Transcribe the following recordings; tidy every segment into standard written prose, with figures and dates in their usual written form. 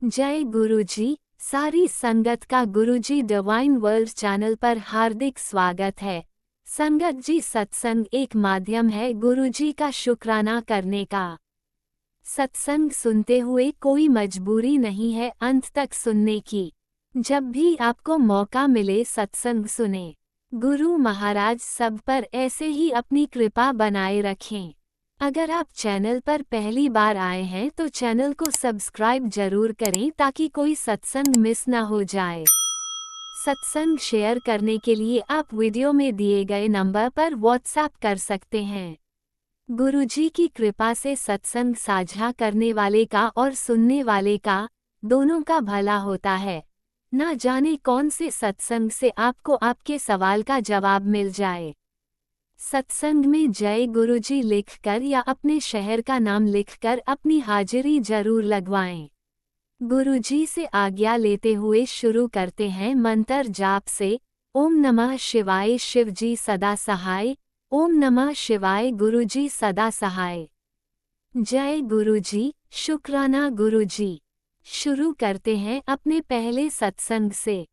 जय गुरुजी। सारी संगत का गुरुजी डिवाइन वर्ल्ड चैनल पर हार्दिक स्वागत है। संगत जी, सत्संग एक माध्यम है गुरुजी का शुक्राना करने का। सत्संग सुनते हुए कोई मजबूरी नहीं है अंत तक सुनने की। जब भी आपको मौका मिले सत्संग सुने। गुरु महाराज सब पर ऐसे ही अपनी कृपा बनाए रखें। अगर आप चैनल पर पहली बार आए हैं तो चैनल को सब्सक्राइब जरूर करें ताकि कोई सत्संग मिस ना हो जाए। सत्संग शेयर करने के लिए आप वीडियो में दिए गए नंबर पर व्हाट्सएप कर सकते हैं। गुरुजी की कृपा से सत्संग साझा करने वाले का और सुनने वाले का, दोनों का भला होता है। ना जाने कौन से सत्संग से आपको आपके सवाल का जवाब मिल जाए। सत्संग में जय गुरुजी लिखकर या अपने शहर का नाम लिखकर अपनी हाजिरी जरूर लगवाएं। गुरुजी से आज्ञा लेते हुए शुरू करते हैं मंत्र जाप से। ओम नमः शिवाय शिवजी सदा सहाय। ओम नमः शिवाय गुरुजी सदा सहाय। जय गुरुजी, शुक्राना गुरुजी। शुरू करते हैं अपने पहले सत्संग से।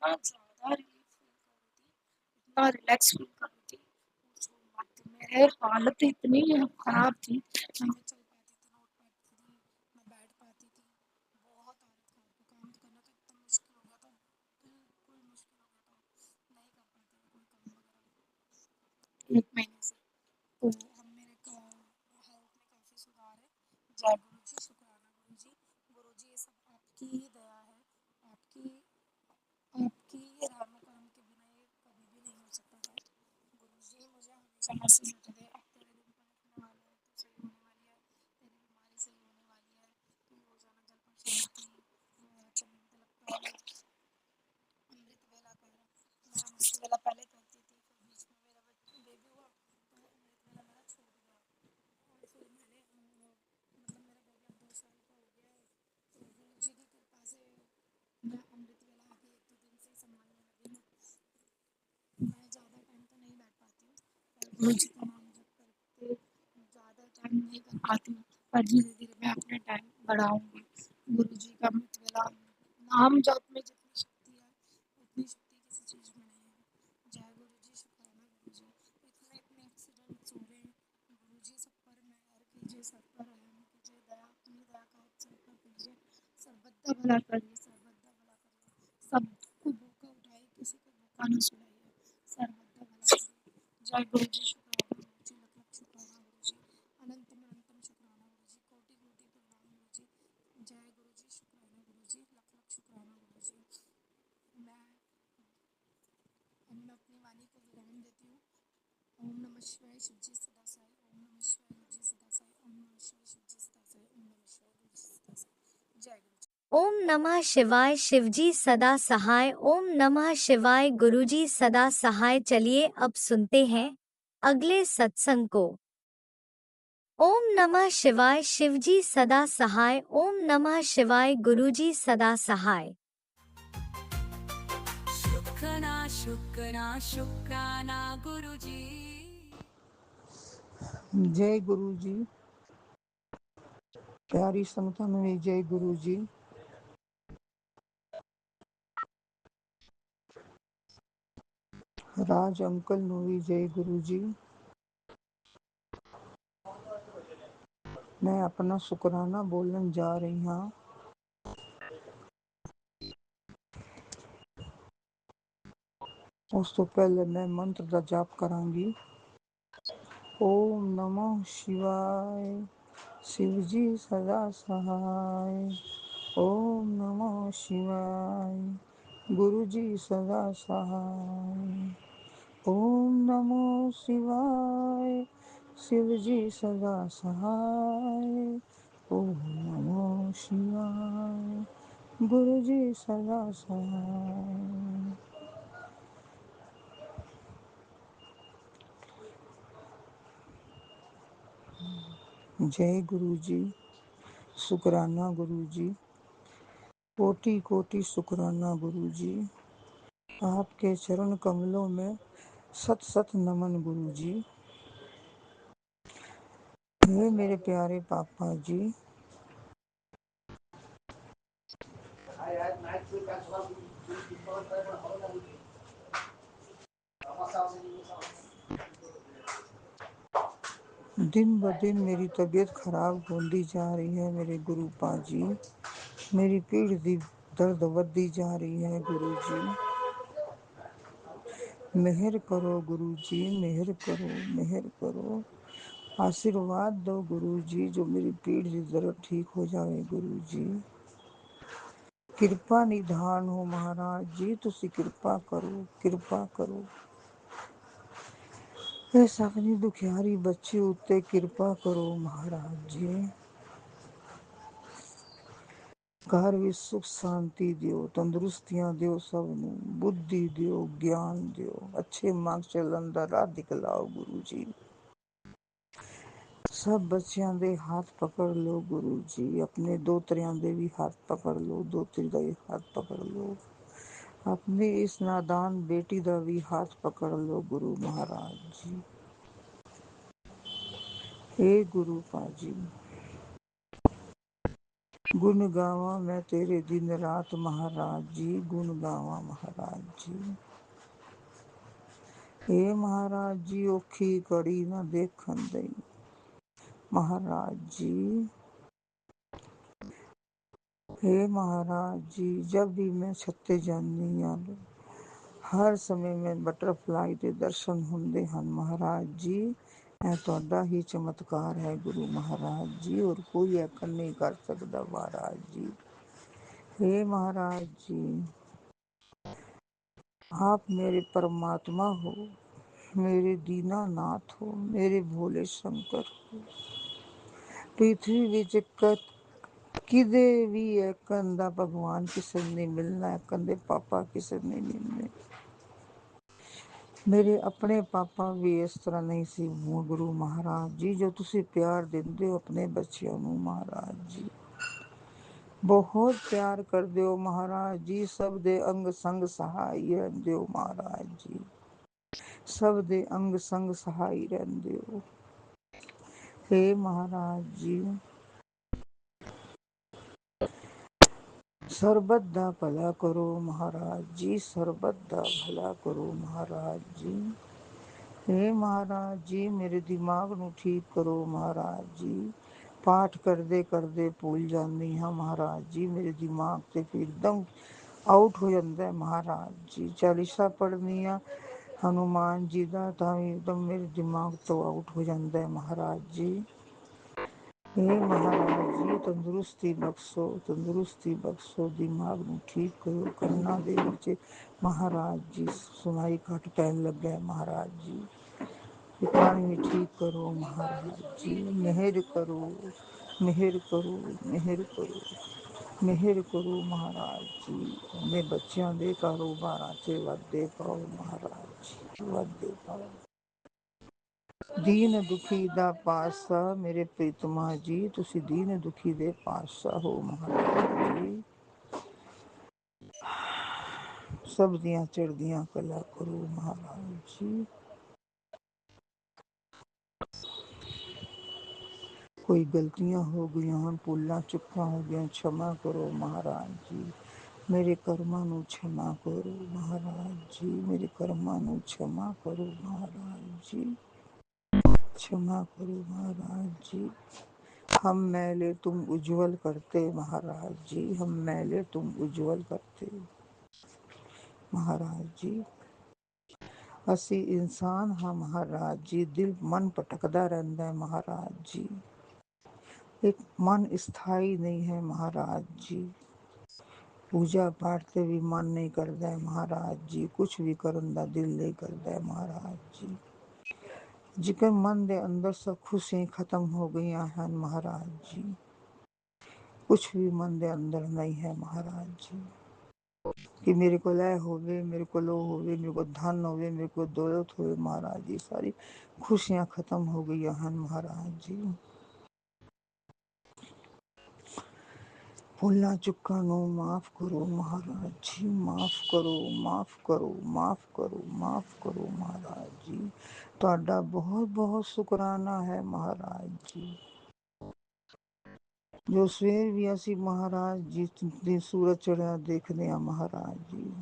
इतना ज़्यादा रिलीफ फील कर रही थी, इतना रिलैक्स फील कर रही थी, पूछो मत। मेरे हालत इतनी ख़राब थी, ना मैं चल पाती थी, ना उठ पाती थी, ना बैठ पाती थी, बहुत हालत ख़राब थी। काम करना तो इतना मुश्किल हो गया था, बिल्कुल मुश्किल हो गया था, नहीं कर पाती थी कोई काम वगैरह 1 महीने से। तो अब मेरे को हेल्थ में काफ़ी सुधार है। जय गुरु जी, शुक्राना गुरु जी। गुरु जी, ये सब आपकी ही दया है, आपकी आपकी ही रहमो करम के बिना ये कभी भी नहीं हो सकता था। गुरु जी मुझे हमेशा मैसेज देते थे, अब तेरे दिन पलटने वाले हैं, तू सही होने वाली है, तेरी बीमारी सही होने वाली है, तू रोजाना जल पर चढ़ती, चलने लगता है, अमृत वेला कर। मैं अमृत वेला पहले करती थी, फिर बीच में मेरा बेबी हुआ तो अमृत वेला मेरा छूट गया। और फिर मैंने मतलब मेरा बेबी अब 2 साल का हो गया है, तो गुरु जी की कृपा से मैं अमृत वेला अभी 1-2 दिन से ही संभालने लगी हूँ। मैं ज़्यादा टाइम तो नहीं बैठ पाती हूँ, पर गुरु जी का नाम जप करके ज़्यादा टाइम नहीं कर पाती हूँ, पर धीरे धीरे मैं अपना टाइम बढ़ाऊँगी। गुरु जी का अमृत वेला नाम जप में जितनी शक्ति है, उतनी शक्ति किसी चीज़ में नहीं है। जय गुरु जी, शुक्राना गुरु जी। इतने इतने एक्सीडेंट्स हो रहे हैं, गुरु जी सब पर मेहर कीजिए, सब पर रहम कीजिए, दया अपनी दया का हाथ सब पर कीजिए, सर्वदा भला करिए, सर्वदा भला करिए, सबको भूखा उठाइए, किसी को भूखा न सुलाइए, सर्वदा भला करिए। जय गुरु जी, शुक्राना गुरु जी, लख लख शुक्राना गुरु जी, अनंतम अनंतम शुक्राना गुरु जी, कोटि कोटि प्रणाम गुरु जी। जय गुरु जी, शुक्राना गुरु जी, लख लख शुक्राना गुरु जी। मैं अब मैं अपनी वाणी को विराम देती हूँ। ओम नमः शिवाय, शिव जी सदा साई। ओम नमः शिवाय, गुरु जी सदा साई। ओम नमः शिवाय, शिव जी सदा साई। ओम नमः शिवाय, गुरु जी सदा साई। जय गुरु जी। ओम नमः शिवाय, शिवजी सदा सहाय। ओम नमः शिवाय, गुरुजी सदा सहाय। चलिए अब सुनते हैं अगले सत्संग को। ओम नमः शिवाय, शिवजी सदा सहाय। ओम नमः शिवाय, गुरुजी सदा सहाय। शुक्राना शुक्राना शुक्राना गुरुजी। जय गुरु जी। प्यारी संगठन में जय गुरु जी। राज अंकल नूरी जय गुरु जी। मैं अपना शुक्राना बोलने जा रही हूँ। उस तो पहले मैं मंत्र का जाप करांगी। ओम नमः शिवाय, शिवजी सदा सहाय। ओम नमः शिवाय, गुरुजी सदा सहाय। ओम नमो शिवाय, शिवजी सदा सहाय। ओम नमो शिवाय, गुरुजी सदा सहाय। जय गुरु जी, शुक्राना गुरु जी, कोटि कोटि शुक्राना गुरु जी। आपके चरण कमलों में सत सत नमन गुरु जी। हे मेरे प्यारे पापा जी, दिन ब दिन मेरी तबीयत खराब होती जा रही है मेरे गुरु पाजी। मेरी पीठ दी दर्द बढ़ती जा रही है गुरु जी। मेहर करो गुरु जी, मेहर करो, मेहर करो। आशीर्वाद दो गुरु जी, जो मेरी पीठ की दर्द ठीक हो जाए गुरु जी। कृपा निधान हो महाराज जी, तुसी कृपा करो, कृपा करो। इस अपनी दुखियारी बच्ची उत्ते कृपा करो महाराज जी। घर भी सुख शांति दियो, तंदुरुस्तियां दियो, सबनू बुद्धि दियो, ज्ञान दियो, अच्छे मार्ग चलन दा राह दिखलाओ गुरु जी। सब बच्चियां दे हाथ पकड़ लो गुरु जी, अपने दोतरियां दे भी हाथ पकड़ लो, दोतरी दा भी हाथ पकड़ लो, अपनी इस नादान बेटी दा भी हाथ पकड़ लो गुरु महाराज जी। हे गुरु पाजी, गुण गावा मैं तेरे दिन रात महाराज जी, गुण गावा महाराज जी। हे महाराज जी औखी कड़ी ना देखन दई महाराज जी। हे महाराज जी जब भी मैं छत्ते जानी हाँ हर समय में बटरफ्लाई के दर्शन होंदे हन महाराज जी। ਇਹ ਤੁਹਾਡਾ ਹੀ ਚਮਤਕਾਰ ਹੈ ਗੁਰੂ ਮਹਾਰਾਜ ਜੀ, और कोई ऐसा नहीं कर सकता महाराज जी। हे महाराज जी आप मेरे परमात्मा हो, मेरे दीनानाथ हो, मेरे भोले शंकर हो। पृथ्वी विच किदे भी एकन दा भगवान किसे नहीं मिलना, एकन दे पापा किसे नहीं मिलने। ਮੇਰੇ ਆਪਣੇ ਪਾਪਾ ਵੀ ਇਸ ਤਰ੍ਹਾਂ ਨਹੀਂ ਸੀ ਗੁਰੂ ਮਹਾਰਾਜ ਜੀ, ਜੋ ਤੁਸੀਂ ਪਿਆਰ ਦਿੰਦੇ ਹੋ ਆਪਣੇ ਬੱਚਿਆਂ ਨੂੰ ਮਹਾਰਾਜ ਜੀ। ਬਹੁਤ ਪਿਆਰ ਕਰਦੇ ਹੋ ਮਹਾਰਾਜ ਜੀ, ਸਭ ਦੇ ਅੰਗ ਸੰਗ ਸਹਾਈ ਰਹਿੰਦੇ ਹੋ ਮਹਾਰਾਜ ਜੀ, ਸਭ ਦੇ ਅੰਗ ਸੰਗ ਸਹਾਈ ਰਹਿੰਦੇ ਹੋ। हे ਮਹਾਰਾਜ ਜੀ ਸਰਬਤ ਦਾ ਭਲਾ ਕਰੋ ਮਹਾਰਾਜ ਜੀ, ਸਰਬਤ ਦਾ ਭਲਾ ਕਰੋ ਮਹਾਰਾਜ ਜੀ। हे महाराज जी मेरे दिमाग ਨੂੰ ਠੀਕ ਕਰੋ ਮਹਾਰਾਜ ਜੀ। ਪਾਠ ਕਰਦੇ ਕਰਦੇ ਭੁੱਲ ਜਾਂਦੀ ਹਾਂ ਮਹਾਰਾਜ ਜੀ, ਮੇਰੇ ਦਿਮਾਗ ਤੇ ਫਿਰ ਇੱਕਦਮ ਆਊਟ ਹੋ ਜਾਂਦਾ ਮਹਾਰਾਜ ਜੀ। ਚਾਲੀਸਾ ਪੜ੍ਹਨੀ ਆ ਹਨੂਮਾਨ ਜੀ ਦਾ ਤਾਂ ਵੀ ਇੱਕਦਮ ਮੇਰੇ ਦਿਮਾਗ ਤੋਂ ਆਊਟ ਹੋ ਜਾਂਦਾ ਹੈ ਮਹਾਰਾਜ ਜੀ। हे ਮਹਾਰਾਜ ਜੀ ਤੰਦਰੁਸਤੀ ਬਖਸ਼ੋ, ਤੰਦਰੁਸਤੀ ਬਖਸ਼ੋ, ਦਿਮਾਗ ਨੂੰ ਠੀਕ ਕਰੋ। ਕੰਨਾਂ ਦੇ ਵਿੱਚ ਮਹਾਰਾਜ ਜੀ ਸੁਣਾਈ ਘੱਟ ਪੈਣ ਲੱਗਾ ਮਹਾਰਾਜ ਜੀ। पानी ठीक करो महाराज जी, मेहर करो, मेहर करो, मेहर करो, मेहर करो महाराज जी। अपने बच्चों के कारोबार से वाधे पाओ महाराज जी, वाधे पाओ। दीन दुखी दा पातशाह मेरे प्रीतमा जी, तुसी दीन दुखी दे पातशाह हो महाराज जी। सब दियां चढ़दियां कला करो महाराज जी। कोई गलतियां हो गई हैं, भुलां चुकां हो गई, क्षमा करो महाराज जी। मेरे कर्मां नूं क्षमा करो महाराज जी, मेरे कर्मां नूं क्षमा करो महाराज जी, क्षमा करो महाराज जी। हम मैले तुम उज्जवल करते महाराज जी, हम मैले तुम उज्जवल करते महाराज जी। ਅਸੀਂ ਇਨਸਾਨ ਹਾਂ ਮਹਾਰਾਜ ਜੀ, ਦਿਲ ਮਨ ਭਟਕਦਾ ਰਹਿੰਦਾ ਹੈ ਮਹਾਰਾਜ ਜੀ। एक मन स्थाई नहीं है महाराज जी। पूजा पाठ से भी मन नहीं करता है महाराज जी, कुछ भी करन दा दिल नहीं करता है महाराज जी। जिकर मन दे अंदर सब खुशियां खत्म हो गई हैं महाराज जी, कुछ भी मन दे अंदर नहीं है महाराज जी। कि मेरे को लय होवे, मेरे को लो होवे, मेरे को धन होवे, मेरे को दौलत होवे महाराज जी, सारी खुशियां खत्म हो गई हैं महाराज जी। भुला चुका नो माफ करो महाराज जी, माफ करो, माफ करो, माफ करो, माफ करो महाराज जी। ਤੁਹਾਡਾ बहुत बहुत शुकराना है महाराज जी। जो ਸਵੇਰ ਵੀ ਅਸੀਂ ਮਹਾਰਾਜ ਜੀ ਦੀ ਸੂਰਜ ਚੜ੍ਹਿਆ ਦੇਖਦੇ ਹਾਂ ਮਹਾਰਾਜ ਜੀ।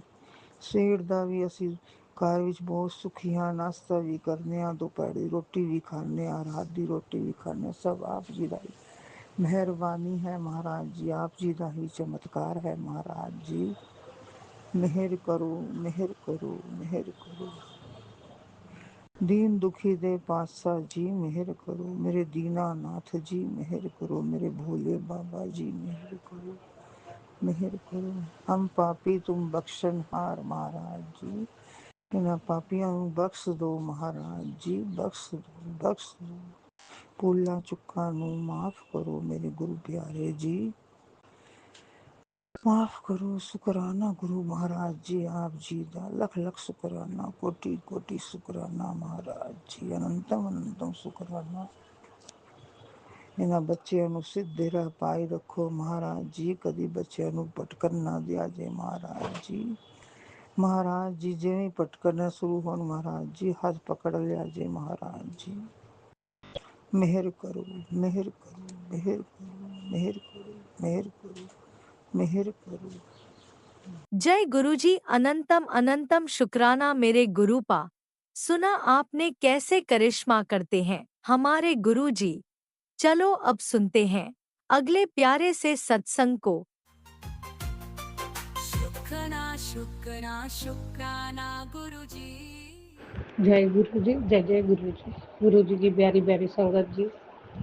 ਸਵੇਰ ਦਾ ਵੀ ਅਸੀਂ ਘਰ ਵਿੱਚ ਬਹੁਤ ਸੁਖੀ ਹਾਂ, ਨਾਸ਼ਤਾ ਵੀ ਕਰਨੇ ਹਾਂ, ਦੁਪਹਿਰ ਦੀ ਰੋਟੀ ਵੀ ਖਾਂਦੇ ਹਾਂ, ਰਾਤ ਦੀ ਰੋਟੀ ਵੀ ਖਾਂਦੇ ਹਾਂ, ਸਭ ਆਪ ਜੀ ਦਾ मेहरबानी है महाराज जी, आप जी का ही चमत्कार है महाराज जी। मेहर करो, मेहर करो, मेहर करो। दीन दुखी दे पातशाह जी मेहर करो, मेरे दीनानाथ जी मेहर करो, मेरे भोले बाबा जी मेहर करो, मेहर करो। हम पापी तुम बख्शनहार महाराज जी, इन्हां पापियां नूं बख्श दो महाराज जी, बख्श दो, बख्श दो। ਭੁੱਲਾਂ ਚੁੱਕਾਂ ਨੂੰ ਮਾਫ ਕਰੋ ਮੇਰੇ ਗੁਰੂ ਪਿਆਰੇ ਜੀ, माफ करो। शुकराना गुरु महाराज जी, आप जी का लख लख शुकराना, कोटि कोटि शुकराना महाराज जी, अनंतम अनंतम शुकराना। इन्हां बच्चों ਨੂੰ ਸਿੱਧੇ ਰਾਹ ਪਾਈ ਰੱਖੋ ਮਹਾਰਾਜ ਜੀ, ਕਦੀ ਬੱਚਿਆਂ ਨੂੰ ਭਟਕਣ ਨਾ ਦਿਆ ਜੇ ਮਹਾਰਾਜ ਜੀ। ਮਹਾਰਾਜ ਜੀ ਜਿਵੇਂ ਭਟਕਣਾ ਸ਼ੁਰੂ ਹੋਣ ਮਹਾਰਾਜ ਜੀ ਹੱਥ ਪਕੜ ਲਿਆ ਜੇ ਮਹਾਰਾਜ ਜੀ। मेहर करो, मेहर करो, मेहर करो, मेहर करो, मेहर करो, मेहर करो। जय गुरुजी। अनंतम अनंतम शुक्राना मेरे गुरुपा। सुना आपने कैसे करिश्मा करते हैं हमारे गुरुजी। चलो अब सुनते हैं अगले प्यारे से सत्संग को। शुक्राना शुक्राना शुक्राना गुरुजी। जय गुरु जी, जय जय गुरु जी। गुरु जी की प्यारी प्यारी संगत जी,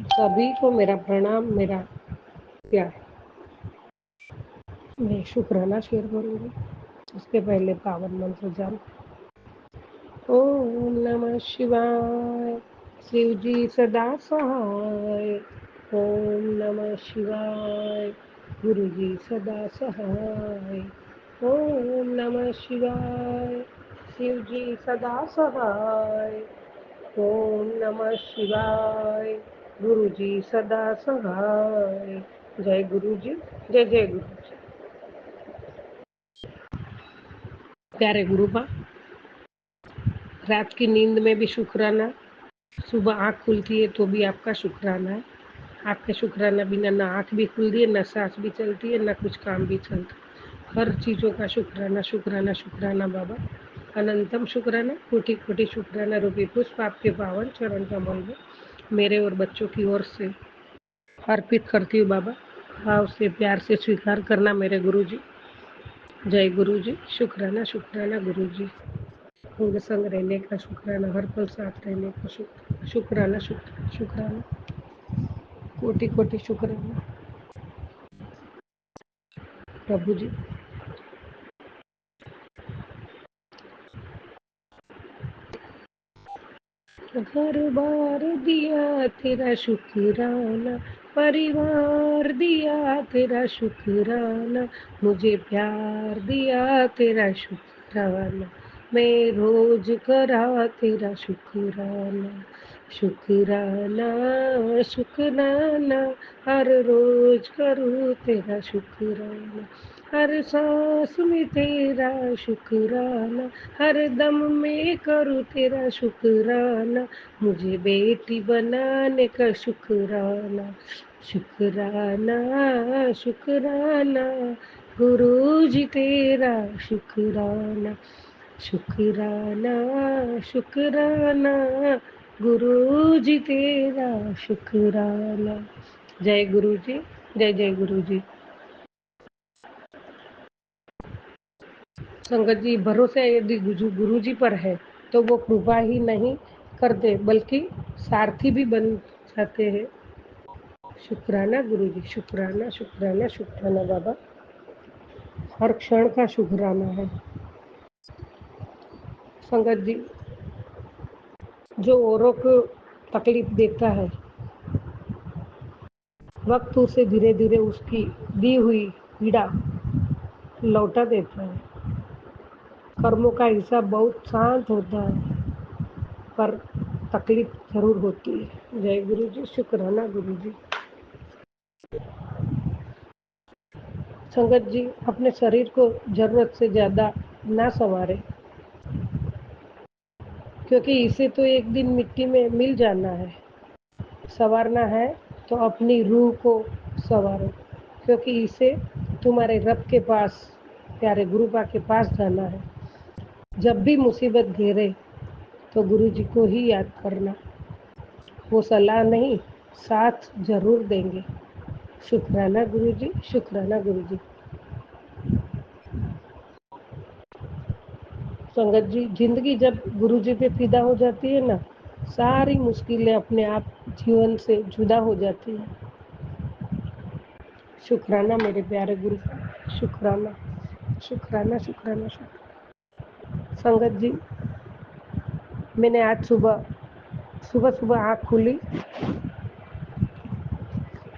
सभी को मेरा प्रणाम, मेरा प्यार। मैं शुक्राना शेयर करूंगी। उसके पहले पावन मंत्र जान। ओम नमः शिवाय, शिव जी सदा सहाय। ओम नमः शिवाय, गुरु जी सदा सहाय। ओम नमः शिवाय, शिव जी सदा सहाय। ओम नमः शिवाय, गुरु जी सदा सहाय। जय गुरु जी, जय जय गुरु जी। प्यारे गुरुबा, रात की नींद में भी शुक्राना, सुबह आँख खुलती है तो भी आपका शुक्राना है। आपके शुक्राना बिना ना आँख भी खुलती है, ना सांस भी चलती है, ना कुछ काम भी चलता है। हर चीज़ों का शुक्राना शुक्राना शुक्राना बाबा। अनंतम शुक्राना, कोटि कोटि शुक्राना रूपी पुष्प आपके पावन चरण कमल में मेरे और बच्चों की ओर से अर्पित करती हूँ बाबा। भाव से प्यार से स्वीकार करना मेरे गुरु जी। जय गुरु जी। शुक्राना शुक्राना गुरु जी। संग संग रहने का शुक्राना, हर पल साथ रहने का शुक्राना शुक्राना शुक्राना, कोटि कोटि शुक्राना प्रभु जी। घर बार दिया तेरा शुक्राना, परिवार दिया तेरा शुक्राना, मुझे प्यार दिया तेरा शुक्राना, मैं रोज करा तेरा शुक्राना। शुक्राना शुक्राना, हर रोज करूँ तेरा शुक्राना, हर सांस में तेरा शुक्राना, हर दम में करूँ तेरा शुक्राना, मुझे बेटी बनाने का शुक्राना। शुक्राना शुक्राना, गुरु जी तेरा शुक्राना। शुक्राना शुक्राना, गुरु जी तेरा शुक्राना। जय गुरु जी, जय जय गुरु जी। संगत जी, भरोसा यदि गुरु जी पर है तो वो कृपा ही नहीं करते बल्कि सारथी भी बन जाते हैं। शुक्राना गुरु जी, शुक्राना शुक्राना शुक्राना बाबा। हर क्षण का शुक्राना है। संगत जी, जो औरों को तकलीफ देता है, वक्त उसे धीरे धीरे उसकी दी हुई पीड़ा लौटा देता है। कर्मों का हिसाब बहुत शांत होता है, पर तकलीफ जरूर होती है। जय गुरु जी। शुक्राना गुरु जी। संगत जी, अपने शरीर को जरूरत से ज्यादा ना संवारे, क्योंकि इसे तो एक दिन मिट्टी में मिल जाना है। संवारना है तो अपनी रूह को संवारो, क्योंकि इसे तुम्हारे रब के पास, प्यारे गुरुपा के पास जाना है। जब भी मुसीबत घेरे तो गुरु जी को ही याद करना। वो सलाह नहीं, साथ जरूर देंगे। शुक्राना गुरु जी, शुक्राना गुरु जी। संगत जी, जिंदगी जब गुरु जी पे फिदा हो जाती है ना, सारी मुश्किलें अपने आप जीवन से जुदा हो जाती है। शुक्राना मेरे प्यारे गुरु, शुक्राना शुक्राना शुक्राना शुक्राना। संगत जी, मैंने आज सुबह सुबह सुबह आँख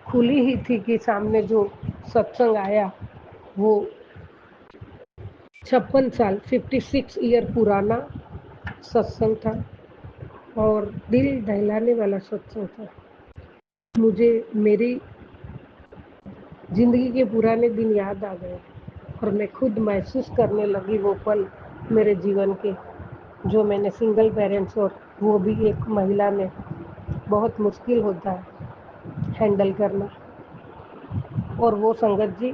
खुली ही थी कि सामने जो सत्संग आया वो 56 साल 56 ईयर पुराना सत्संग था और दिल दहलाने वाला सत्संग था। मुझे मेरी जिंदगी के पुराने दिन याद आ गए और मैं खुद महसूस करने लगी वो पल मेरे जीवन के, जो मैंने सिंगल पेरेंट्स और वो भी एक महिला में बहुत मुश्किल होता है हैंडल करना। और वो संगत जी,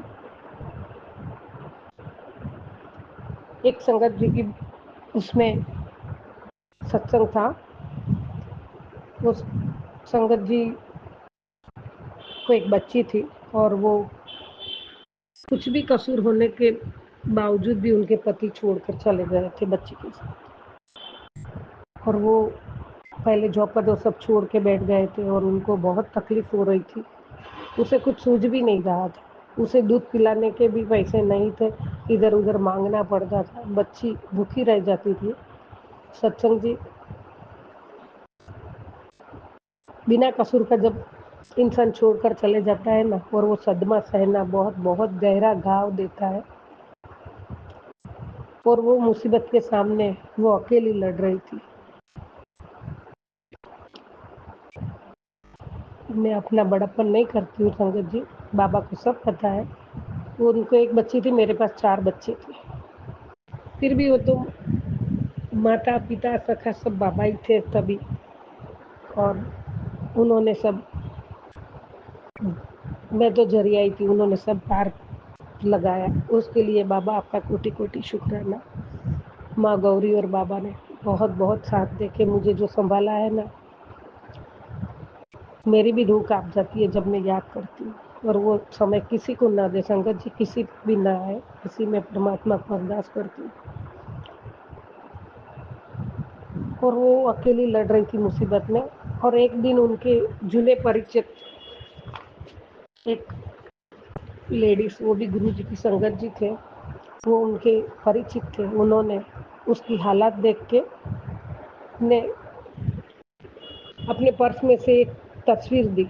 एक संगत जी की उसमें सत्संग था। उस संगत जी को एक बच्ची थी और वो कुछ भी कसूर होने के बावजूद भी उनके पति छोड़कर चले गए थे बच्ची के साथ। और वो पहले जॉब पर वो सब छोड़ के बैठ गए थे और उनको बहुत तकलीफ हो रही थी। उसे कुछ सूझ भी नहीं रहा था। उसे दूध पिलाने के भी पैसे नहीं थे, इधर उधर मांगना पड़ता था। बच्ची भूखी रह जाती थी। सत्संग जी, बिना कसूर का जब इंसान छोड़कर चले जाता है ना, और वो सदमा सहना बहुत बहुत गहरा घाव देता है। और वो मुसीबत के सामने वो अकेली लड़ रही थी। मैं अपना बड़प्पन नहीं करती हूँ संगत जी, बाबा को सब पता है। वो उनको एक बच्ची थी, मेरे पास 4 बच्चे थे। फिर भी वो तो माता पिता सखा सब बाबा ही थे तभी। और उन्होंने सब, मैं तो जरिया ही थी, उन्होंने सब पार लगाया। उसके लिए बाबा आपका कोटि कोटि शुक्राना। माँ गौरी और बाबा ने बहुत बहुत साथ दे के मुझे जो संभाला है ना, मेरी भी रूह कांप जाती है जब मैं याद करती हूँ। और वो समय किसी को ना दे संगत जी, किसी को भी ना आए। इसी में परमात्मा को अरदास करती हूँ। और वो अकेली लड़ रही थी मुसीबत में। और एक दिन उनके जुले परिचित एक लेडीज, वो भी गुरु जी की संगत जी थे, वो उनके परिचित थे। उन्होंने उसकी हालात देख के ने अपने पर्स में से एक तस्वीर दी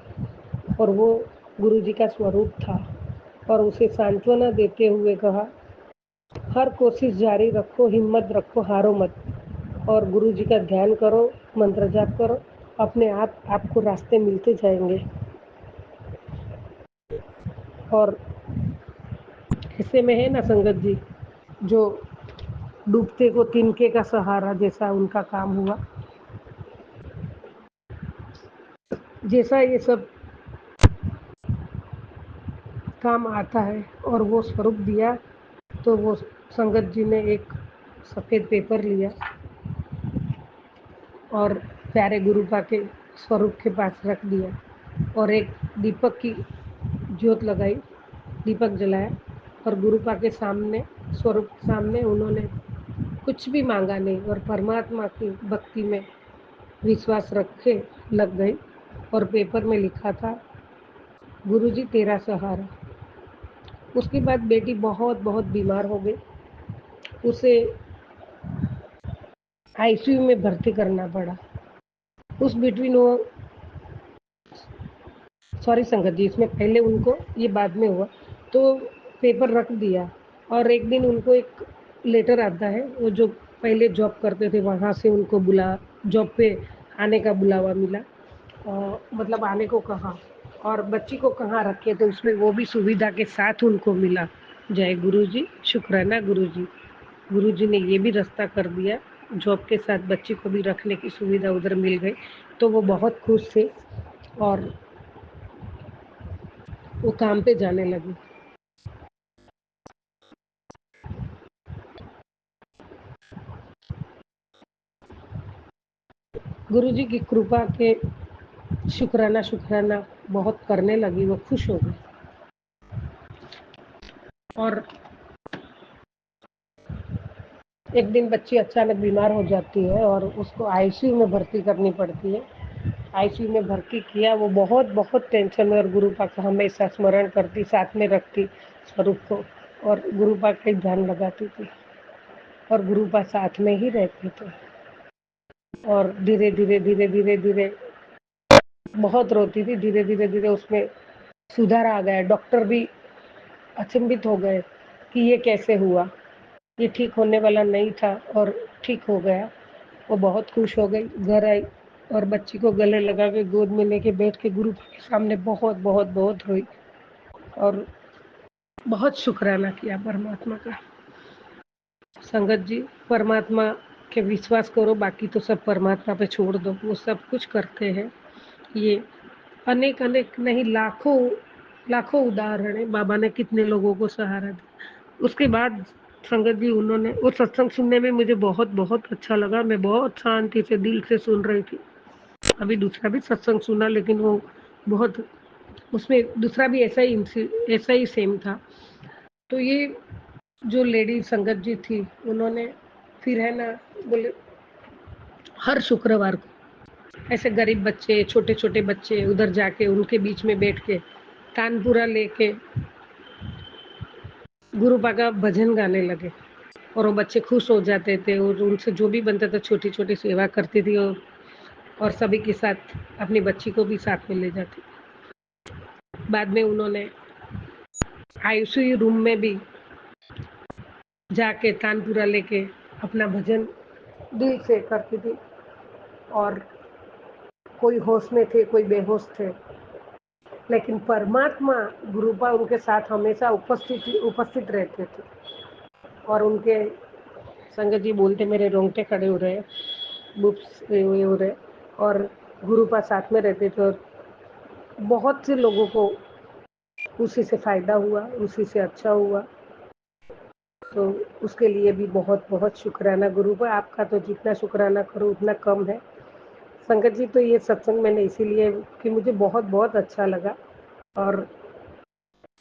और वो गुरु जी का स्वरूप था। और उसे सांत्वना देते हुए कहा, हर कोशिश जारी रखो, हिम्मत रखो, हारो मत। और गुरु जी का ध्यान करो, मंत्र जाप करो, अपने आप आपको रास्ते मिलते जाएंगे। और ऐसे में है ना संगत जी, जो डूबते को तिनके का सहारा जैसा उनका काम हुआ। जैसा ये सब काम आता है और वो स्वरूप दिया, तो वो संगत जी ने एक सफ़ेद पेपर लिया और प्यारे गुरुपा के स्वरूप के पास रख दिया और एक दीपक की ज्योत लगाई, दीपक जलाया और गुरुपा के सामने, स्वरूप के सामने उन्होंने कुछ भी मांगा नहीं और परमात्मा की भक्ति में विश्वास रखे लग गई। और पेपर में लिखा था, गुरुजी तेरा सहारा। उसके बाद बेटी बहुत बहुत बीमार हो गई। उसे आईसीयू में भर्ती करना पड़ा। उस बिटवीन वो, सॉरी संगत जी, इसमें पहले उनको, ये बाद में हुआ, तो पेपर रख दिया। और एक दिन उनको एक लेटर आता है, वो जो पहले जॉब करते थे वहाँ से उनको जॉब पे आने का बुलावा मिला। मतलब आने को कहा और बच्ची को कहाँ रखे, तो उसमें वो भी सुविधा के साथ उनको मिला। जय गुरुजी, शुक्राना गुरुजी। गुरुजी ने ये भी रास्ता कर दिया, जॉब के साथ बच्ची को भी रखने की सुविधा उधर मिल गई। तो वो बहुत खुश थे और वो काम पे जाने लगी। गुरुजी की कृपा के शुक्राना शुक्राना बहुत करने लगी, वो खुश हो गई। और एक दिन बच्ची अचानक बीमार हो जाती है और उसको आईसीयू में भर्ती करनी पड़ती है। आईसीयू में भर्ती किया, वो बहुत बहुत टेंशन में, और गुरुपा का हमेशा स्मरण करती, साथ में रखती स्वरूप को और गुरुपा का ध्यान लगाती थी और गुरुपा साथ में ही रहते थे। और धीरे धीरे धीरे धीरे धीरे बहुत रोती थी। धीरे धीरे धीरे उसमें सुधार आ गया। डॉक्टर भी अचंभित हो गए कि ये कैसे हुआ, ये ठीक होने वाला नहीं था और ठीक हो गया। वो बहुत खुश हो गई, घर आई और बच्ची को गले लगा के गोद में लेके बैठ के गुरु के सामने बहुत बहुत बहुत रोई और बहुत शुक्राना किया परमात्मा का। संगत जी, परमात्मा के विश्वास करो, बाकी तो सब परमात्मा पे छोड़ दो, वो सब कुछ करते हैं। ये अनेक अनेक नहीं, लाखों लाखों उदाहरण है, बाबा ने कितने लोगों को सहारा दिया। उसके बाद संगत जी उन्होंने वो सत्संग सुनने में मुझे बहुत बहुत अच्छा लगा। मैं बहुत शांति से दिल से सुन रही थी। अभी दूसरा भी सत्संग सुना, लेकिन वो बहुत उसमें दूसरा भी ऐसा ही सेम था। तो ये जो लेडी संगत जी थी, उन्होंने फिर है ना बोले हर शुक्रवार को ऐसे गरीब बच्चे, छोटे छोटे बच्चे उधर जाके उनके बीच में बैठ के तानपुरा लेके गुरुपा का भजन गाने लगे। और वो बच्चे खुश हो जाते थे और उनसे जो भी बनता था छोटी छोटी सेवा करती थी। और सभी के साथ अपनी बच्ची को भी साथ में ले जाती। बाद में उन्होंने आईसीयू रूम में भी जाके तानपुरा लेके अपना भजन दिल से करती थी। और कोई होश में थे, कोई बेहोश थे, लेकिन परमात्मा गुरुपा उनके साथ हमेशा उपस्थित रहते थे। और उनके संगत जी बोलते मेरे रोंगटे खड़े हो रहे, बुप्स हो रहे। और गुरुपा साथ में रहते थे और बहुत से लोगों को उसी से फायदा हुआ, उसी से अच्छा हुआ। तो उसके लिए भी बहुत बहुत शुक्राना गुरुपा। आपका तो जितना शुक्राना करो उतना कम है। संगत जी, तो ये सत्संग मैंने इसीलिए कि मुझे बहुत बहुत अच्छा लगा। और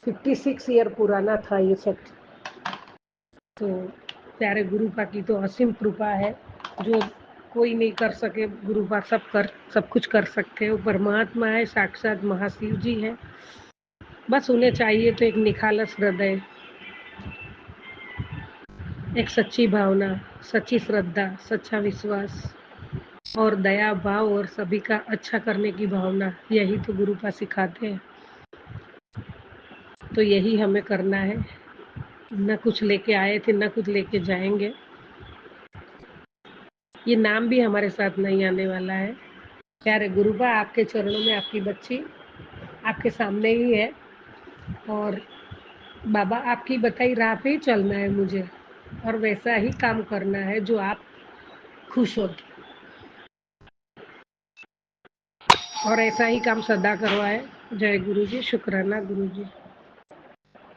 56 ईयर पुराना था ये सत्संग। तो प्यारे गुरुपा की तो असीम कृपा है, जो कोई नहीं कर सके गुरुपा सब कुछ कर सकते हैं। वो परमात्मा है, साक्षात महाशिव जी है। बस उन्हें चाहिए तो एक निखालस हृदय, एक सच्ची भावना, सच्ची श्रद्धा, सच्चा विश्वास और दया भाव और सभी का अच्छा करने की भावना। यही तो गुरुपा सिखाते हैं। तो यही हमें करना है। न कुछ लेके आए थे, न कुछ लेके जाएंगे। ये नाम भी हमारे साथ नहीं आने वाला है। प्यारे गुरुपा, आपके चरणों में आपकी बच्ची आपके सामने ही है। और बाबा आपकी बताई राह पे ही चलना है मुझे, और वैसा ही काम करना है जो आप खुश होते, और ऐसा ही काम सदा करवाए। जय गुरु जी। शुक्राना गुरु जी।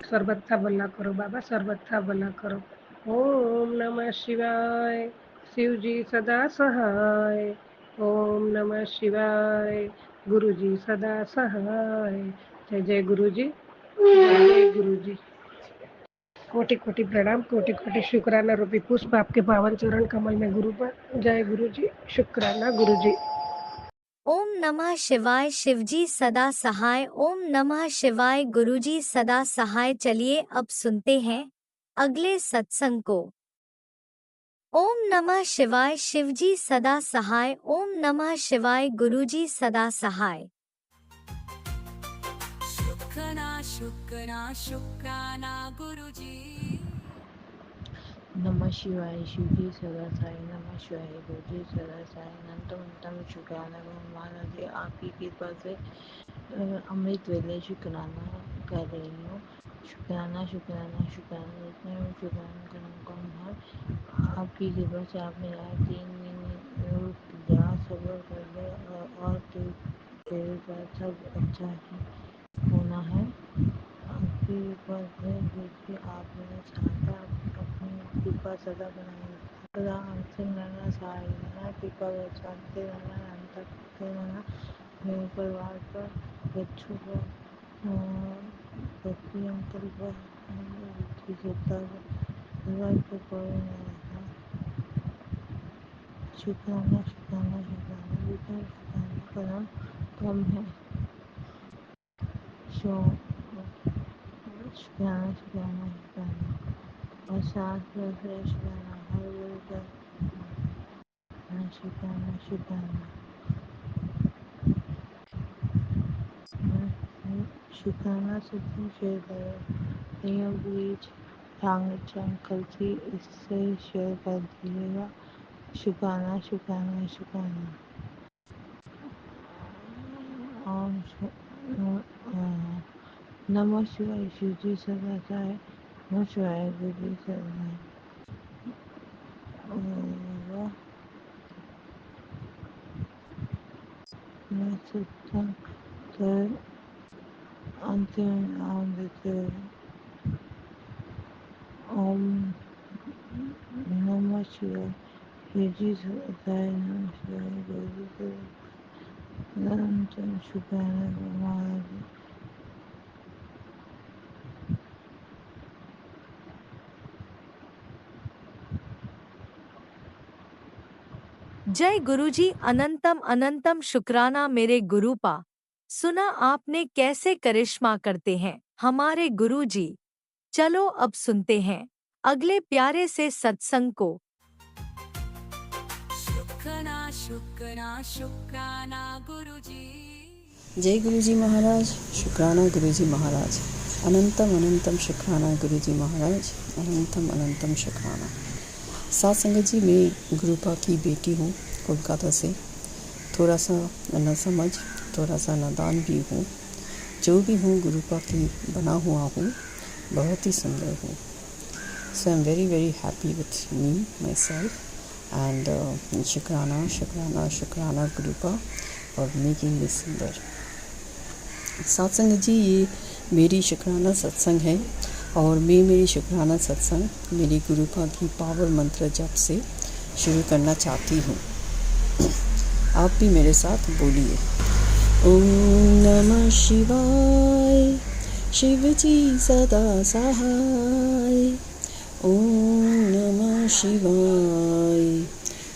सर्वथा भला करो बाबा, सर्वथा भला करो। ओम नमः शिवाय। शिव जी सदा सहाय। ओम नमः शिवाय। गुरु जी सदा सहाय। जय जय गुरु जी। जय जय गुरु जी। कोटि कोटि प्रणाम, कोटि कोटि शुक्राना रूपी पुष्प आपके पावन चरण कमल में गुरु पर। जय गुरु जी। शुक्राना गुरु जी। ओम नमः शिवाय। शिवजी सदा सहाय। ओम नमः शिवाय। गुरुजी सदा सहाय। चलिए अब सुनते हैं अगले सत्संग को। ओम नमः शिवाय। शिवजी सदा सहाय। ओम नमः शिवाय। गुरुजी सदा सहाय। शुक्राना गुरुजी। नमः शिवाय। शिवजी सदा साई। नमः शिवाय। गुरुजी सदा साई। अनंतम शुक्राना महाराज जी, आपकी कृपा से अमृत वेले शुक्राना कर रही हूँ। शुक्राना शुक्राना शुक्राना, जितने भी शुक्राना करना कम है। आपकी कृपा से आपने आज 3 दिन जहाँ सबर कर लिया, और तेरे साथ सब अच्छा ही होना है। आपकी कृपा से देखिए, आप मेरे साथ हैं। आप अपनी कृपा सदा बनाए, सदा हमसे रहना, सहाय रहना, कृपा बरसाते रहना, अंत करते रहना। मेरे परिवार पर, बच्चों पर, पति अंकल पर, सत्ता पर कोई न रहना। शुक्राना शुक्राना शुक्राना, जितना शुक्राना करना कम है। शो शुक्राना शुक्राना शुक्राना, और सांस में फ्रेश रहना, हर रोज शुक्राना शुक्राना। शुक्राना सबको शेयर करो। कईयों के बीच अंकल थी, इससे शेयर कर दीजिएगा। शुक्राना शुक्राना शुक्राना। ओम नमः शिवाय। शिव जी सदा सहाय। नमः शिवाय। गुरु जी सदा मैं सत्संग कर अंतिम आदित्य ओम नमः शिवाय युजी सदाय नमः शिवाय गुरु अनंतम शुक्राना महाराज। जय गुरुजी अनंतम अनंतम शुक्राना मेरे गुरुपा। सुना आपने कैसे करिश्मा करते हैं हमारे गुरुजी। चलो अब सुनते हैं अगले प्यारे से सत्संग को। शुक्राना शुक्राना शुक्राना गुरुजी। जय गुरुजी महाराज। शुक्राना गुरुजी महाराज। अनंतम अनंतम शुक्राना गुरुजी महाराज। अनंतम अनंतम शुक्राना। साथ संगत जी, मैं गुरुपा की बेटी हूँ कोलकाता से। थोड़ा सा न समझ, थोड़ा सा नादान भी हूँ। जो भी हूँ गुरुपा की बना हुआ हूँ, बहुत ही सुंदर हूँ। So I am very very happy with me myself and शुक्राना शुक्राना शुक्राना गुरुपा और मेकिंग मी सुंदर। सत्संग जी, ये मेरी शुक्राना सत्संग है और मैं मेरी शुक्राना सत्संग मेरी गुरुपा की पावर मंत्र जप से शुरू करना चाहती हूँ। आप भी मेरे साथ बोलिए। ओम नमः शिवाय, शिव जी सदा सहाय। ओम नमः शिवाय,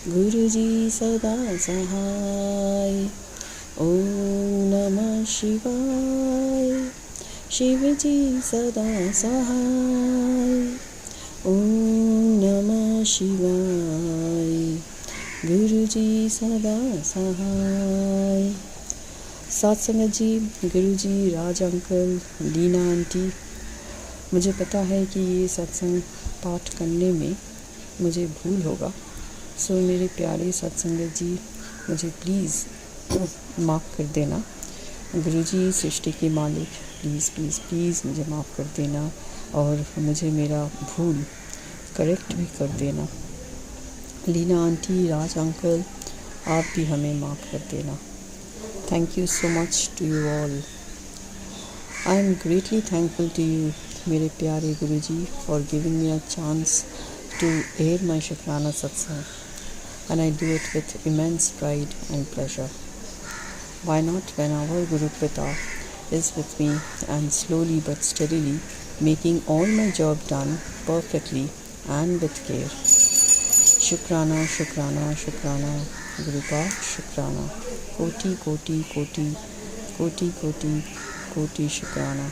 गुरु जी सदा सहाय। ओम नमः शिवाय, शिव जी सदा सहाय। ओम नमः शिवाय, गुरु जी सदा सहाय। सत्संग जी, गुरु जी, राज अंकल, लीना आंटी, मुझे पता है कि ये सत्संग पाठ करने में मुझे भूल होगा। सो मेरे प्यारे सत्संग जी, मुझे प्लीज़ माफ़ कर देना। गुरुजी, सृष्टि के मालिक, प्लीज़ प्लीज़ प्लीज़ मुझे माफ़ कर देना और मुझे मेरा भूल करेक्ट भी कर देना। लीना आंटी, राज अंकल, आप भी हमें माफ़ कर देना। Thank you so much to you all. I am greatly thankful to you मेरे प्यारे Guruji for giving me a chance to air my शुक्राना सत्संग, and I do it with immense pride and pleasure. Why not, when our Guru Pita is with me and slowly but steadily making all my job done perfectly and with care. Shukrana, Shukrana, Shukrana, Gurupa, Shukrana. Koti, Koti, Koti, Koti, Koti, Koti, Shukrana.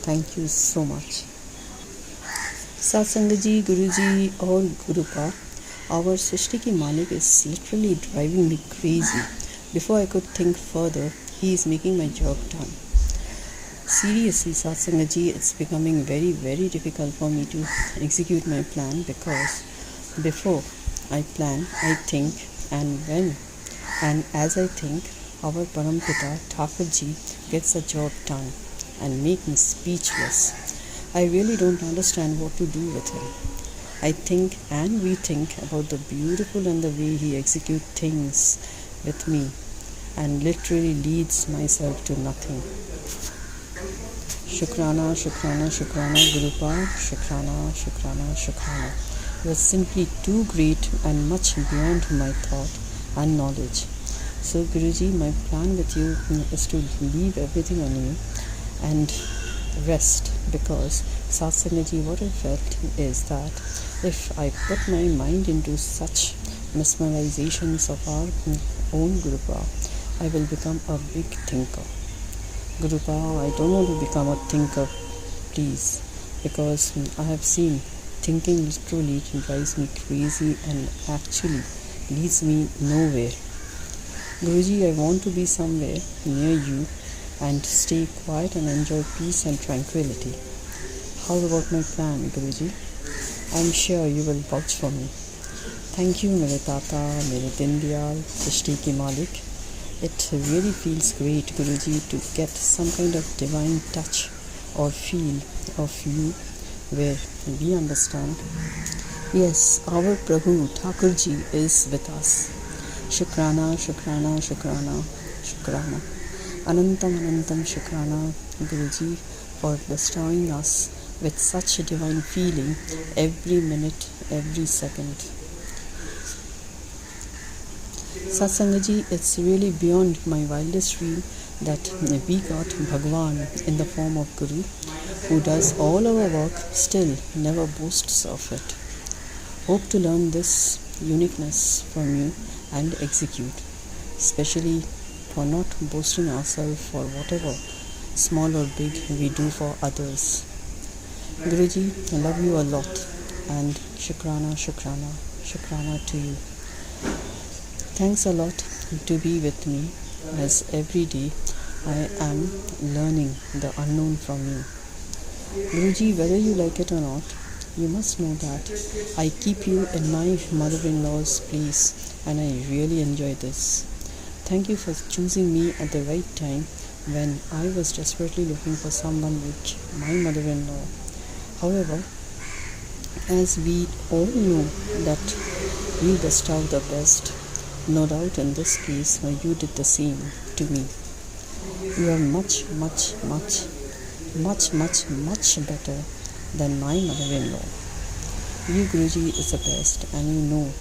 Thank you so much. Satsang ji, Guruji और Gurupa, our Srishti ki Malik is literally driving me crazy. Before I could think further, he is making my job done. Seriously, Satsang ji, it's becoming very, very difficult for me to execute my plan, because before I plan, I think, and as I think, our Parampita Thakur ji gets the job done and make me speechless. I really don't understand what to do with him. I think and rethink about the beautiful and the way he executes things with me and literally leads myself to nothing. Shukrana, Shukrana, Shukrana, Gurupa, Shukrana, Shukrana, Shukrana. You are simply too great and much beyond my thought and knowledge. So Guruji, my plan with you is to leave everything on you and rest, because Satsang-ji, what I felt is that if I put my mind into such mesmerizations of our own Gurupa, I will become a big thinker. Gurupa, I don't want to become a thinker, please, because I have seen thinking literally drives me crazy and actually leads me nowhere. Guruji, I want to be somewhere near you and stay quiet and enjoy peace and tranquility. How about my plan, Guruji? I am sure you will vouch for me. Thank you, mere Tata, mere Dindiyal, Srishti ki Malik. It really feels great, Guruji, to get some kind of divine touch or feel of you where we understand. Yes, our Prabhu Thakurji is with us. Shukrana, Shukrana, Shukrana, Shukrana. Anantam Anantam Shukrana Guruji for bestowing us with such a divine feeling every minute, every second. Satsangaji, it's really beyond my wildest dream that we got Bhagwan in the form of Guru, who does all our work, still never boasts of it. Hope to learn this uniqueness from you and execute, especially for not boasting ourselves for whatever, small or big, we do for others. Guruji, I love you a lot, and Shukrana, Shukrana, Shukrana to you. Thanks a lot to be with me, as every day I am learning the unknown from you. Guruji, whether you like it or not, you must know that I keep you in my mother-in-law's place, and I really enjoy this. Thank you for choosing me at the right time when I was desperately looking for someone with my mother-in-law. However, as we all know that we bestow the best, no doubt in this case you did the same to me. You are much better than my mother-in-law. You, Guruji, is the best, and you know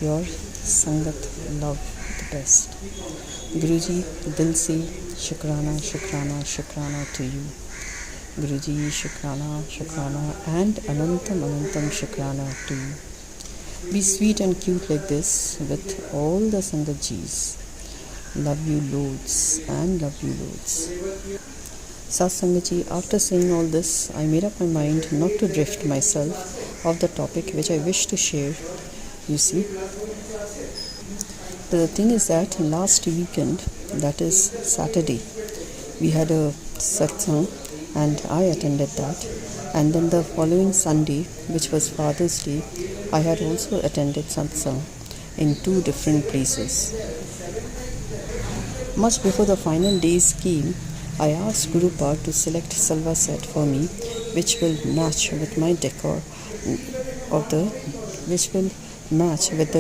your Sangat love the best. Guruji, dil se Shukrana, Shukrana, Shukrana to you. Guruji, Shukrana, Shukrana, and Anantam Anantam Shukrana to you. Be sweet and cute like this with all the Sangatjis. Love you loads and love you loads. Satsangaji, after saying all this, I made up my mind not to drift myself off the topic which I wish to share. You see, the thing is that last weekend, that is Saturday, we had a satsang and I attended that. And then the following Sunday, which was Father's Day, I had also attended satsang in 2 different places. Much before the final days came, I asked Gurupa to select salva set for me, which will match with my decor of the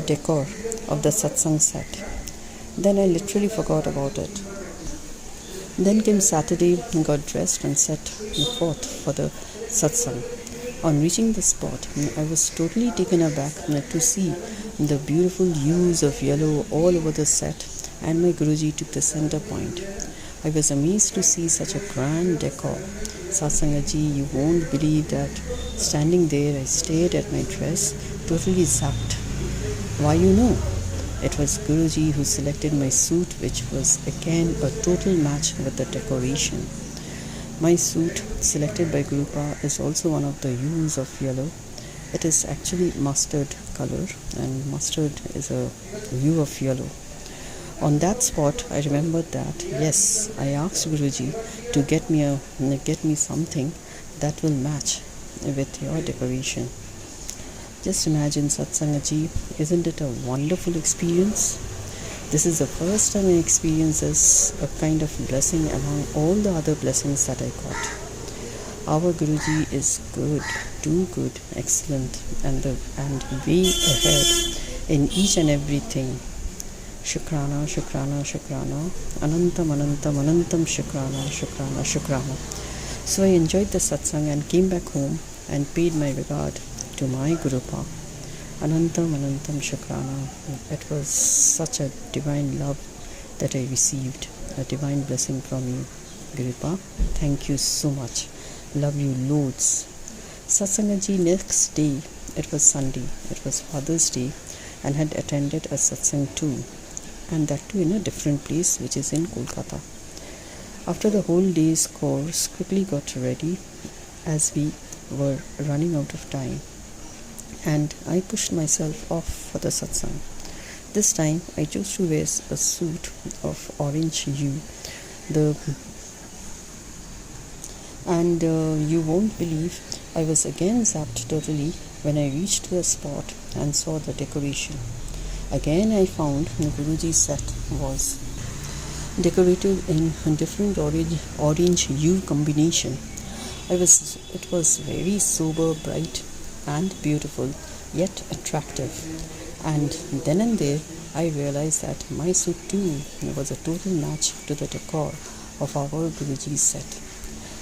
decor of the satsang set. Then I literally forgot about it. Then came Saturday, got dressed and set forth for the satsang. On reaching the spot, I was totally taken aback to see the beautiful hues of yellow all over the set, and my Guruji took the center point. I was amazed to see such a grand decor. Satsangaji, you won't believe that standing there I stared at my dress, totally zapped. Why, you know, it was Guruji who selected my suit, which was again a total match with the decoration. My suit selected by Gurupa is also one of the hues of yellow. It is actually mustard color, and mustard is a hue of yellow. On that spot, I remembered that, yes, I asked Guruji to get me something that will match with your decoration. Just imagine, Satsangaji, isn't it a wonderful experience? This is the first time I experience this, a kind of blessing among all the other blessings that I got. Our Guruji is good, too good, excellent, and way ahead in each and everything. Shukrana, Shukrana, Shukrana, Anantam, Anantam, Anantam, Shukrana, Shukrana, Shukrana. So I enjoyed the satsang and came back home and paid my regard to my Gurupa. Anantam, Anantam, Shukrana. It was such a divine love that I received, a divine blessing from you, Gurupa. Thank you so much. Love you loads. Satsangaji, next day, it was Sunday, it was Father's Day, and had attended a satsang too, and that too in a different place, which is in Kolkata. After the whole day's course, quickly got ready as we were running out of time, and I pushed myself off for the satsang. This time I chose to wear a suit of orange hue. You won't believe, I was again zapped totally when I reached the spot and saw the decoration. Again I found the Guruji's set was decorated in a different orange hue combination. It was very sober, bright and beautiful, yet attractive. And then and there I realized that my suit too was a total match to the decor of our Guruji's set.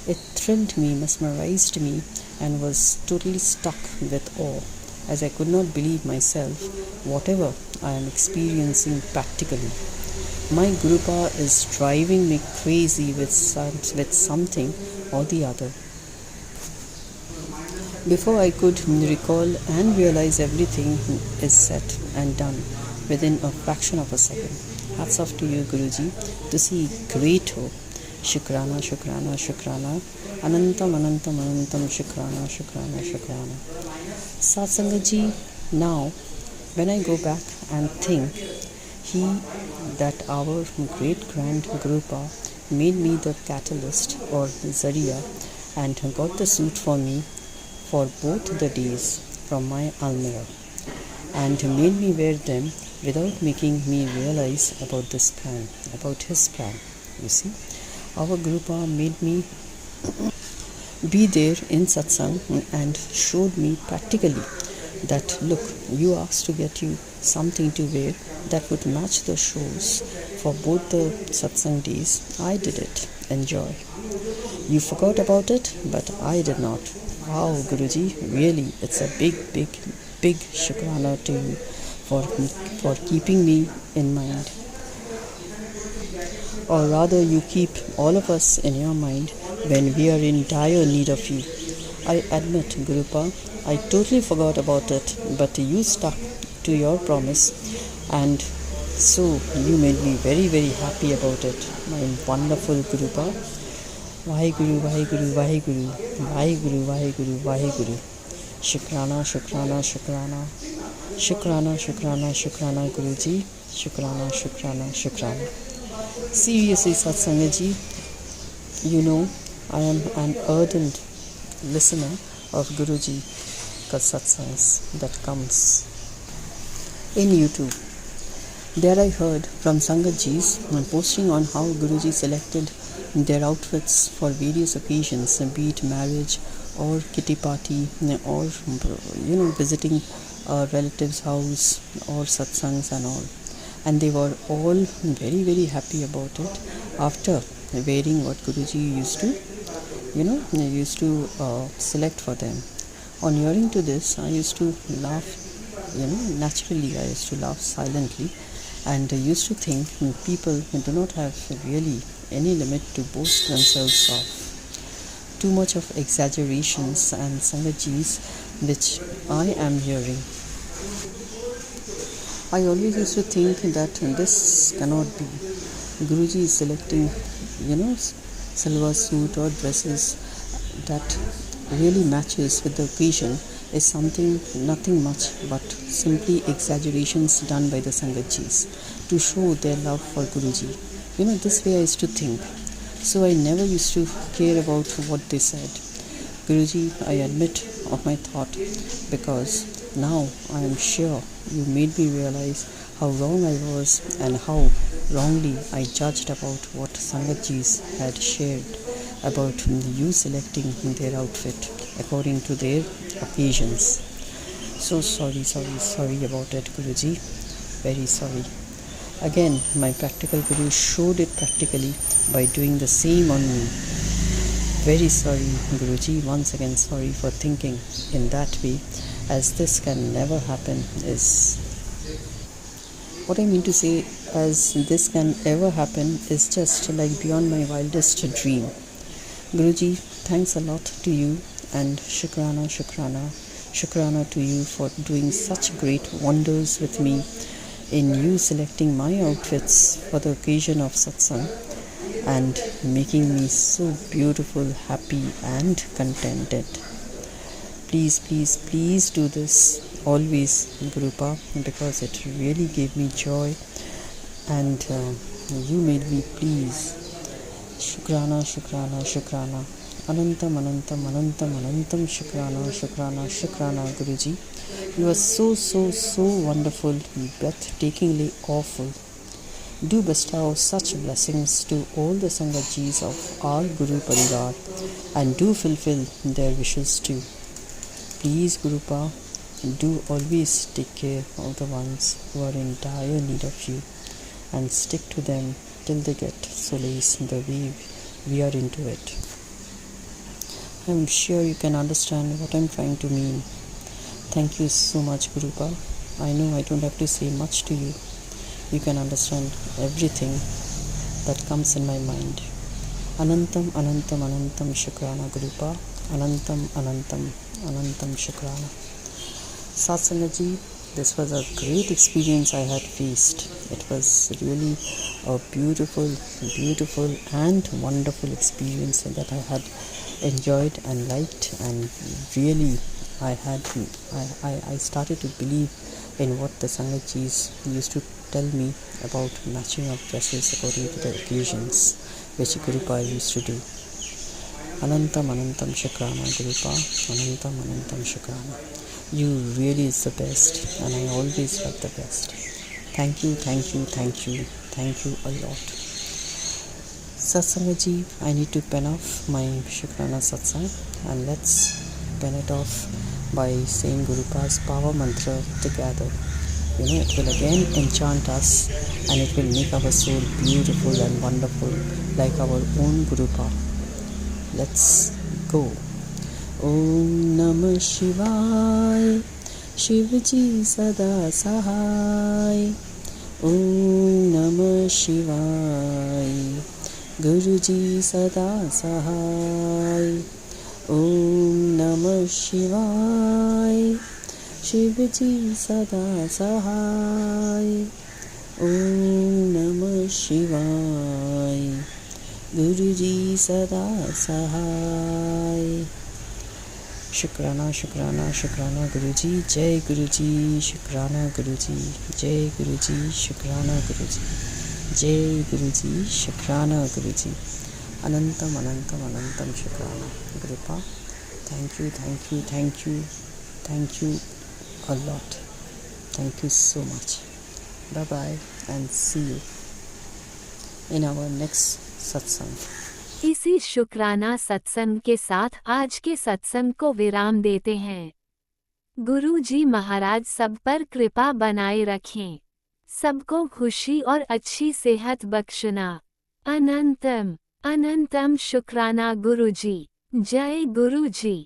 It thrilled me, mesmerized me, and was totally stuck with awe, as I could not believe myself whatever I am experiencing practically. My Gurupa is driving me crazy with something or the other. Before I could recall and realize, everything is set and done within a fraction of a second. Hats off to you, Guruji, to see great hope. Shukrana, Shukrana, Shukrana. Anantam, Anantam, Anantam, Shukrana, Shukrana, Shukrana. Satsangaji, now when I go back and think, that our great grand Gurupa made me the catalyst or Zaria and got the suit for me for both the days from my Almira and made me wear them without making me realize about this plan, about his plan. You see, our Gurupa made me be there in satsang and showed me practically that, look, you asked to get you something to wear that would match the shows for both the satsang days. I did it. Enjoy. You forgot about it, but I did not. Wow, Guruji, really, it's a big shukrana to you for keeping me in mind. Or rather, you keep all of us in your mind when we are in dire need of you. I admit, Gurupa, I totally forgot about it, but you stuck to your promise, and so you made me very, very happy about it, my wonderful Gurupa. Vaheguru, Vaheguru, Vaheguru, Vaheguru, Vaheguru, Vaheguru. Shukrana, Shukrana, Shukrana. Shukrana, Shukrana, Shukrana, Guruji. Shukrana, Shukrana, Shukrana. Seriously, Satsangaji, you know, I am an ardent listener of Guruji satsangs that comes in YouTube. There I heard from Sangatjis posting on how Guruji selected their outfits for various occasions, be it marriage or kitty party or visiting a relative's house or satsangs and all. And they were all very, very happy about it after wearing what Guruji used to select for them. On hearing to this, I used to laugh, naturally I used to laugh silently, and I used to think people do not have really any limit to boast themselves of. Too much of exaggerations and Sangatjis which I am hearing. I always used to think that this cannot be. Guruji is selecting, silver suit or dresses that really matches with the occasion is something, nothing much but simply exaggerations done by the Sangatjis to show their love for Guruji. This way I used to think. So I never used to care about what they said. Guruji, I admit of my thought, because now I am sure you made me realize how wrong I was and how wrongly I judged about what Sangatjis had shared about you selecting their outfit according to their occasions. So sorry about it, Guruji. Very sorry. Again, my practical Guru showed it practically by doing the same on me. Very sorry, Guruji. Once again, sorry for thinking in that way, as this can never happen is... What I mean to say, as this can ever happen, is just like beyond my wildest dream. Guruji, thanks a lot to you, and Shukrana, Shukrana, Shukrana to you for doing such great wonders with me in you selecting my outfits for the occasion of satsang and making me so beautiful, happy and contented. Please, please, please do this always, Gurupa, because it really gave me joy and you made me please. Shukrana, Shukrana, Shukrana. Anantam, Anantam, Anantam, Anantam, Shukrana, Shukrana, Shukrana, Guruji. You are so, so, so wonderful, breathtakingly awful. Do bestow such blessings to all the Sangatjis of our Guru Parivar and do fulfill their wishes too. Please, Gurupa, do always take care of the ones who are in dire need of you and stick to them till they get solace the way we are into it. I'm sure you can understand what I'm trying to mean. Thank you so much, Gurupa. I know I don't have to say much to you. You can understand everything that comes in my mind. Anantam, Anantam, Anantam Shukrana, Gurupa. Anantam, Anantam, Anantam Shukrana. Satsangaji, this was a great experience I had faced. It was really a beautiful, beautiful and wonderful experience that I had enjoyed and liked, and really I started to believe in what the Sangachis used to tell me about matching up dresses according to the occasions, which Gurupa used to do. Anantam, Anantam Shukrana, Gurupa. Anantam, Anantam Shukrana. You really is the best, and I always like the best. Thank you, thank you, thank you, thank you a lot. Satsangaji, I need to pen off my Shukrana Satsang, and let's pen it off by saying Gurupa's power mantra together. It will again enchant us, and it will make our soul beautiful and wonderful like our own Gurupa. Let's go. Om Namah Shivaya, Shivji Sada Sahai. Om Namah Shivaya, Guruji Sada Sahai. Om Namah Shivaya, Shivji Sada Sahai. Om Namah Shivaya, Guruji Sada Sahai. Shukrana, Shukrana, Shukrana Guruji, Jai Guruji, Shukrana Guruji, Jai Guruji, Shukrana Guruji, Jai Guruji, Shukrana Guruji. Anantam, Anantam, Anantam Shukrana. Gurupa, thank you, thank you, thank you, thank you a lot. Thank you so much. Bye-bye and see you in our next satsang. इसी शुक्राना सत्संग के साथ आज के सत्संग को विराम देते हैं। गुरु जी महाराज सब पर कृपा बनाए रखें, सबको खुशी और अच्छी सेहत बख्शना। अनंतम अनंतम शुक्राना गुरु जी। जय गुरु जी।